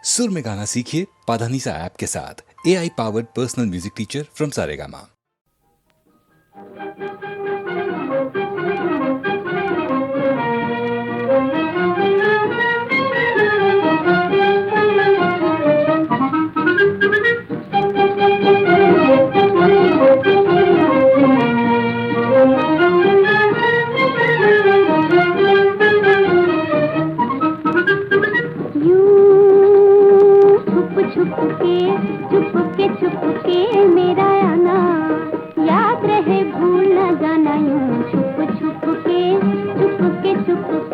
सुर में गाना सीखिए पाधानीसा ऐप के साथ। AI powered personal music teacher from Saregama. छुप के मेरा आना याद रहे, भूल न जाना। यूं छुप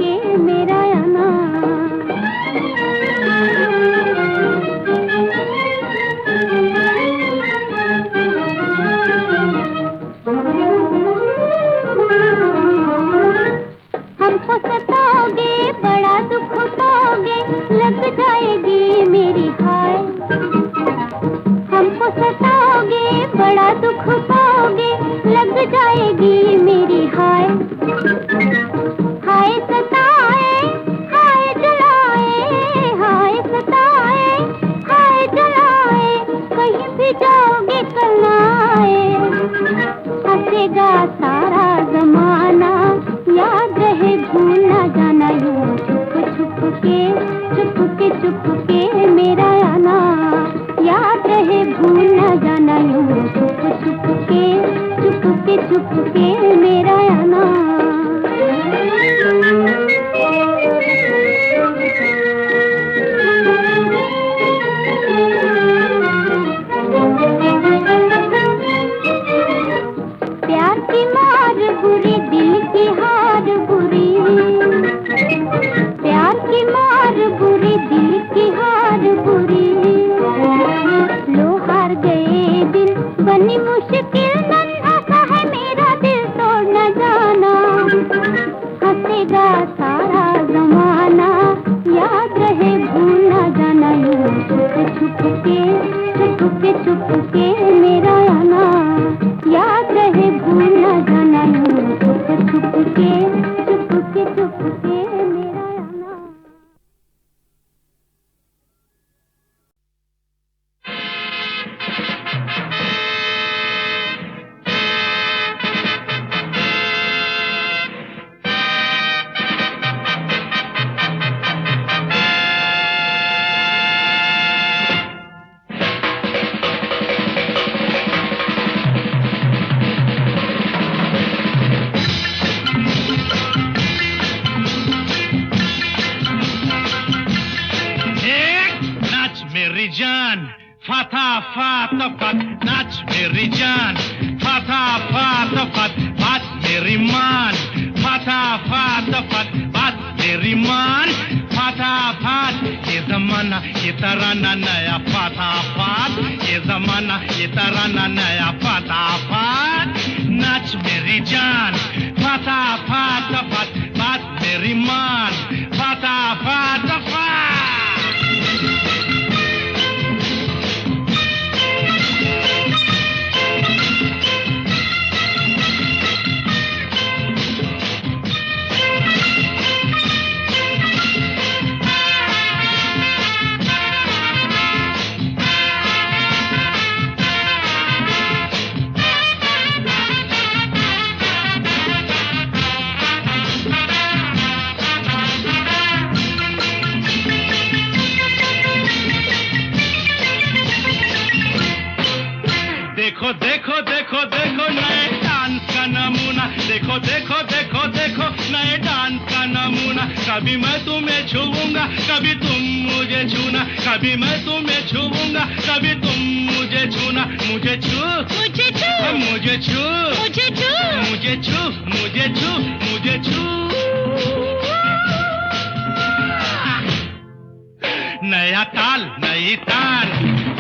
के मेरा आना। हमको सताओगे, बड़ा दुख पाओगे, लग जाएगी मेरी हाय। हमको सताओगे, बड़ा दुख पाओगे, लग जाएगी मेरी हाय। हाय सताए, हाय जलाए, हाय सताए, हाय जलाए, कहीं भी जाओगे कल आए। हंसेगा सारा जमाना, याद रहे भूल न जाना। यूं छुप के मेरा आना, याद रहे भूल न जाना। यूं छुप के मेरा आना। प्यार की मार बुरी, दिल की हार बुरी। प्यार की मार बुरी, दिल की हार बुरी। लो हार गए दिल, बनी मुश्किल, नन्हा सा है मेरा दिल, तोड़ न जाना। हंसेगा सारा जमाना, याद रहे भूल न जाना। यूं छुप के मेरा आना, याद रहे भूल न जाना। यूं छुप के मेरा आना। मेरी जान फाता फात फत, नाच मेरी जान फाता फात फत, बात मेरी मान फाता फात फत, बात मेरी मान फाता फात। ये जमाना ये तराना नया फाता फात, ये जमाना ये तराना नया फाता फात। नाच मेरी जान फाता फात फत, बात मेरी मान फाता फात फत। देखो देखो देखो देखो नए डांस का नमूना, देखो देखो देखो देखो नए डांस का नमूना। कभी मैं तुम्हें छूऊंगा, कभी तुम मुझे छूना, कभी मैं तुम्हें छूऊंगा, कभी तुम मुझे छूना। मुझे छू, मुझे छू, मुझे छू, मुझे छू, मुझे छू, मुझे छू, मुझे छू। नया ताल नई तान,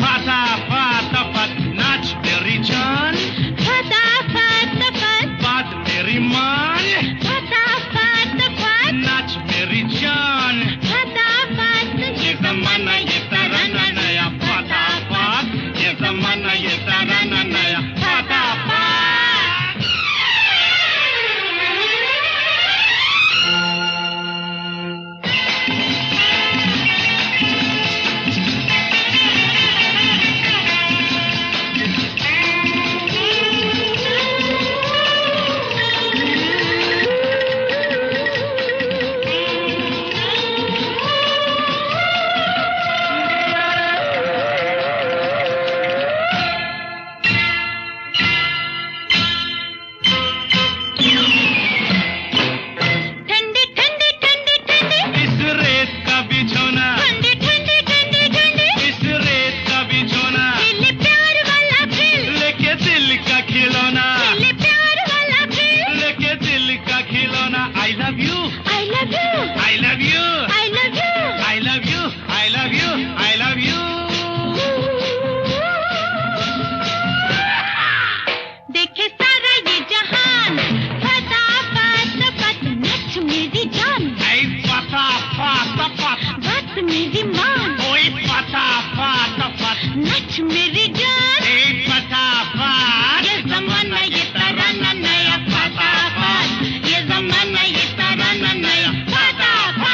फाता फाता फत, नाच मेरी जान फाता फाता फत, बात मेरी मान फाता फाता फत, नाच मेरी जान फाता फाता। ये जमाना ये तराना नया फाता फात, ये जमाना ये तराना नया फाता फात। नच मेरी जान फटाफट ये जमाना ये तराना नया फटाफट ये जमाना ये तराना नया फटाफट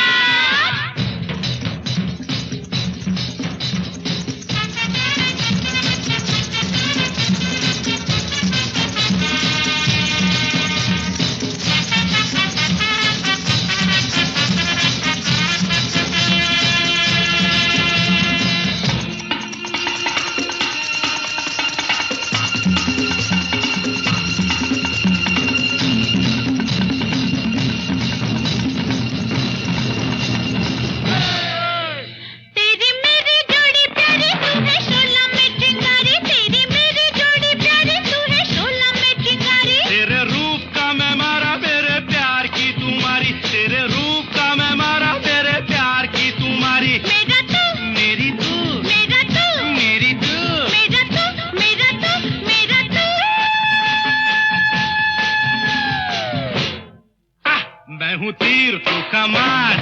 मैं हूँ तीर तू कमान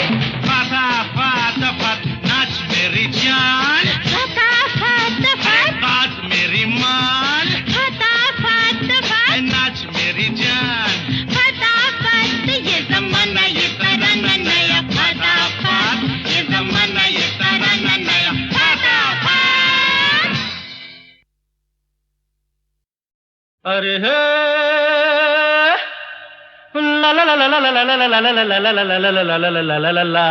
फटाफट फट नाच मेरी जान फटाफट फट बात मेरी मान फटाफट फट नाच मेरी जान फटाफट ये जमाना ये तराना नया फटाफट ये जमाना ये तराना नया फटाफट अरे हे ला ला ला ला ला ला ला ला ला ला ला ला ला ला ला ला ला ला ला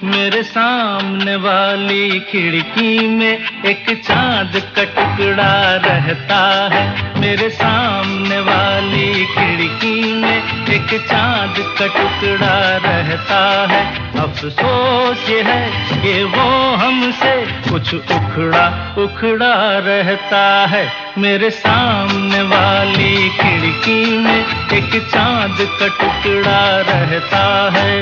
मेरे सामने वाली खिड़की में एक चांद का टुकड़ा रहता है मेरे सामने वाली खिड़की में एक चांद का टुकड़ा रहता है अफसोस ये है कि वो हमसे कुछ उखड़ा उखड़ा रहता है मेरे सामने वाली खिड़की में एक चांद का टुकड़ा रहता है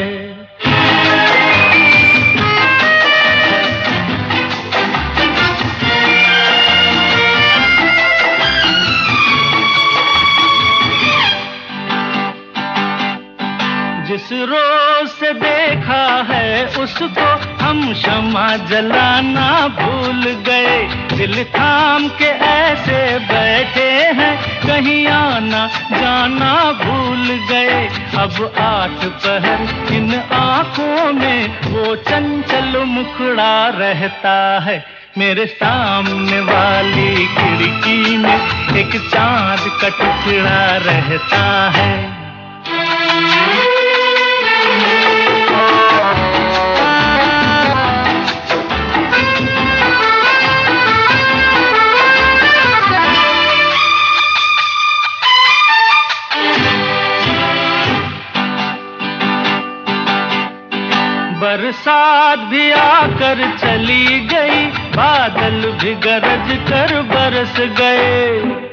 जिस रोज से देखा है उसको हम शमा जलाना भूल गए दिल थाम के ऐसे बैठे हैं कहीं आना जाना भूल गए अब 8 पहर इन आँखों में वो चंचल मुखड़ा रहता है मेरे सामने वाली खिड़की में एक चांद का टुकड़ा रहता है बरसात भी आकर चली गई बादल भी गरज कर बरस गए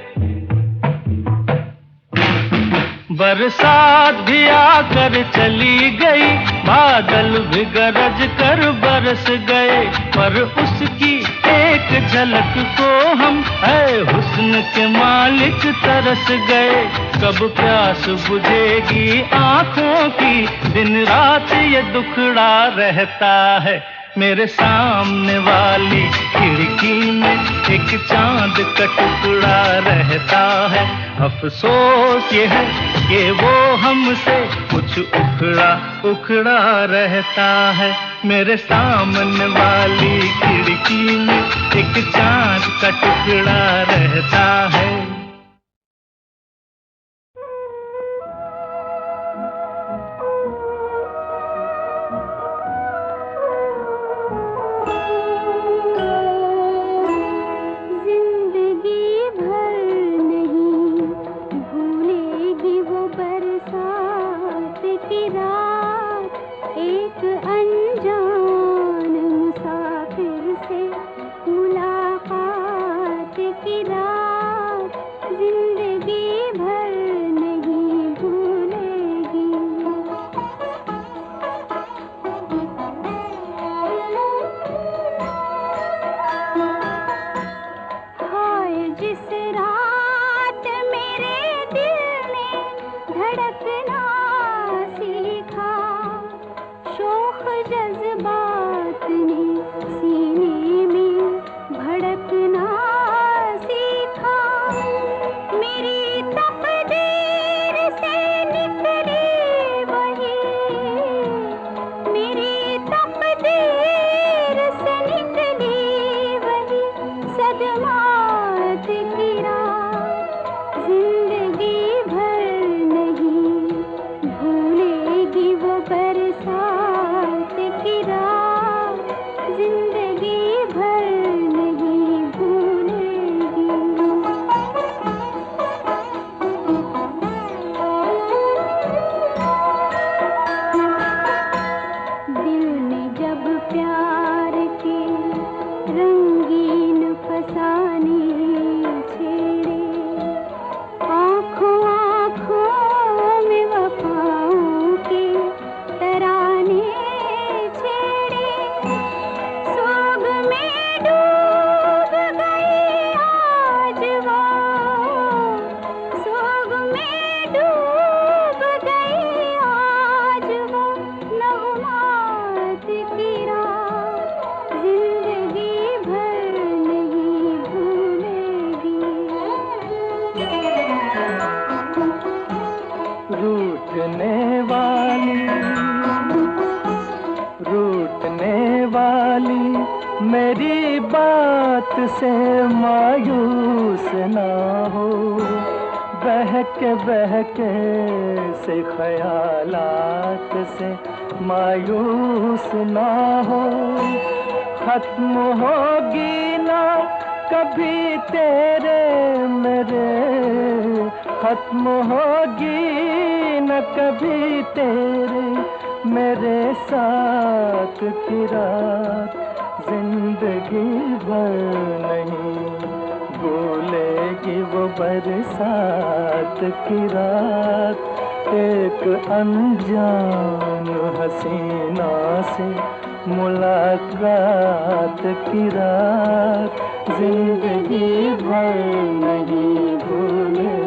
बरसात भी आकर चली गई बादल भी गरज कर बरस गए पर उसकी एक झलक को हम है हुस्न के मालिक तरस गए कब प्यास बुझेगी आँखों की दिन रात ये दुखड़ा रहता है मेरे सामने वाली खिड़की में एक चांद का टुकड़ा रहता है अफसोस ये है कि वो हमसे कुछ उखड़ा उखड़ा रहता है मेरे सामने वाली खिड़की में एक चांद का टुकड़ा रहता है धड़कना सीखा, शोख जज्बात ने सीने में भड़कना सीखा। मेरी तकदीर से निकली वही, मेरी तकदीर से निकली वही सदमात की रात, जिंदगी भर नहीं भूलेगी वो बरसात की रात, जिंदगी भर नहीं भूलेगी। दिल ने जब प्यार के रंगीन फसाने छेड़े, आँखों आँखों में वफाओं के तराने छेड़े, सोग में डूब गई आज वो, सोग में डूब गई आज वो नगमात की रात, जिंदगी भर नहीं भूलेगी। रूठने वाली मेरी बात से मायूस ना हो, बहके बहके से ख्यालात से मायूस ना हो। खत्म होगी ना कभी तेरे मेरे, खत्म होगी न कभी तेरे मेरे साथ की रात, जिंदगी भर नहीं भूलेगी वो बरसात की रात। एक अनजान हसीना से मुलाकात की रात, जिंदगी भर नहीं भूलेगी।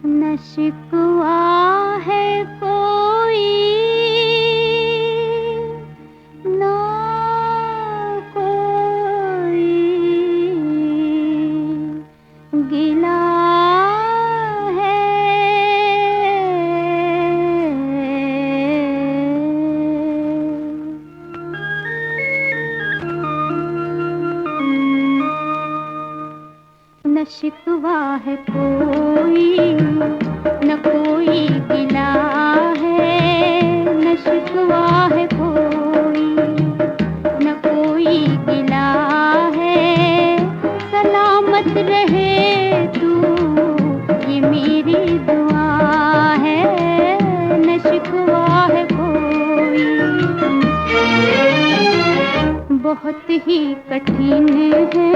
न शिकवा है कोई ना कोई, गिला है न शिकवा है कोई न कोई गिला है, न शिकवा है कोई न कोई गिला है। सलामत रहे तू ये मेरी दुआ है, न शिकवा है कोई। बहुत ही कठिन है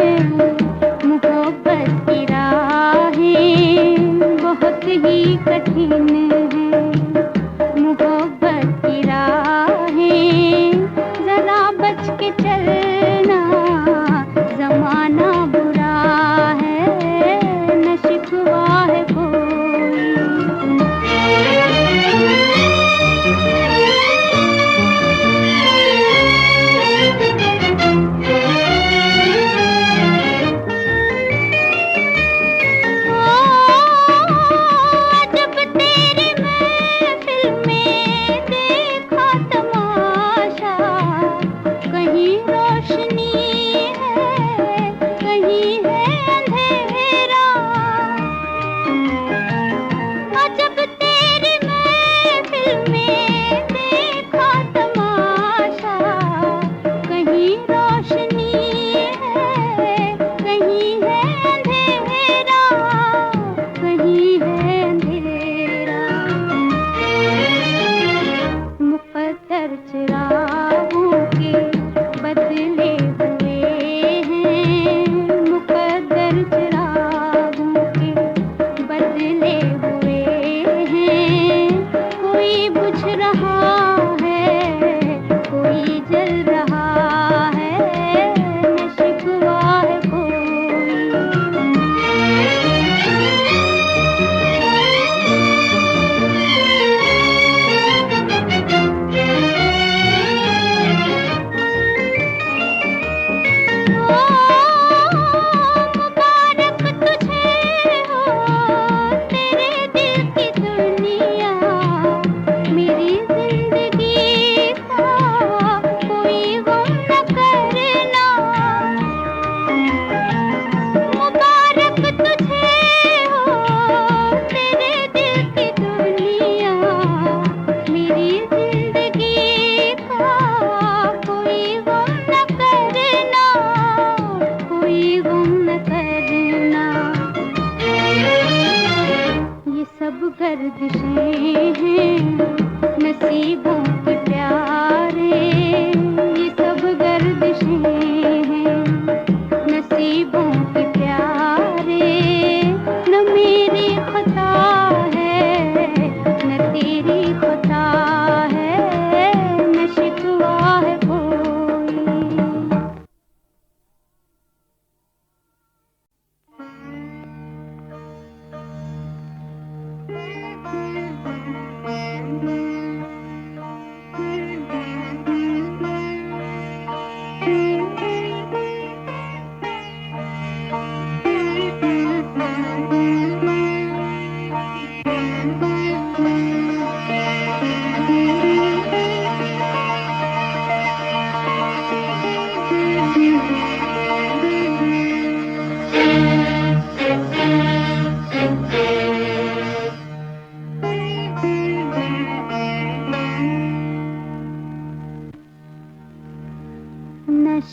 मोहब्बत की राहें, बहुत ही कठिन है मोहब्बत की राहें। जरा बच के चलना जमाना बुरा है, न शिकवा है कोई।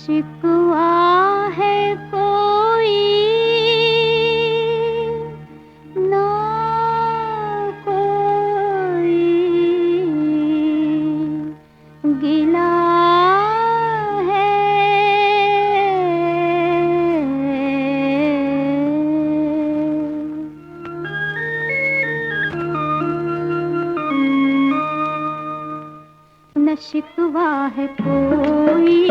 शिकवा है कोई ना कोई गिला है। न शिकवा है कोई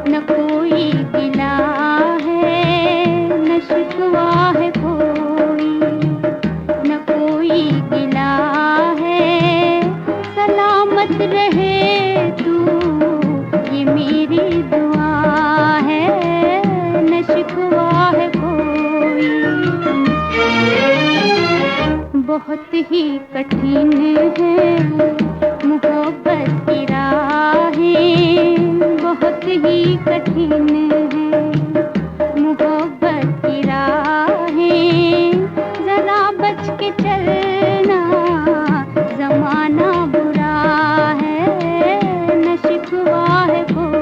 न कोई गिला है, न शिकवा है कोई न कोई गिला है। सलामत रहे तू ये मेरी दुआ है, न शिकवा है कोई। बहुत ही कठिन है मोहब्बत की राहें, बहुत ही कठिन है मोहब्बत की राहें। जरा बच के चलना जमाना बुरा है, न शिकवा है कोई।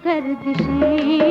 गर्दिशें